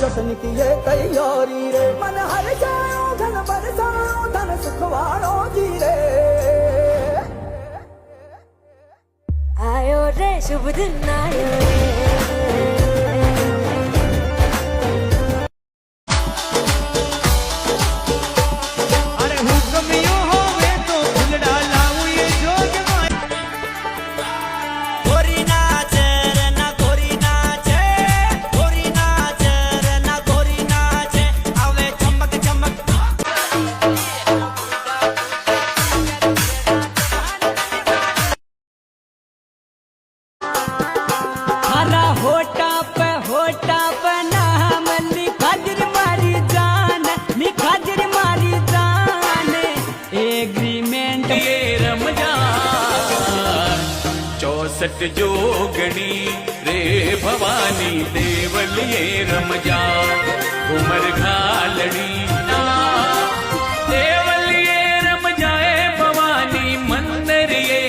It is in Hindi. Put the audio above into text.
जशन की ये तैयारी रे मन हर जाओ धन बरसाओ धन सुखवाड़ो जी रे आयो रे शुभ दिन आयो रे होटा पे नाम निखाजर मारी जान एग्रीमेंट ये रमजान 64 जोगणी रे भवानी देवल ये रमजान उमर घालनी देवल ये रमजाए भवानी मंदिर ये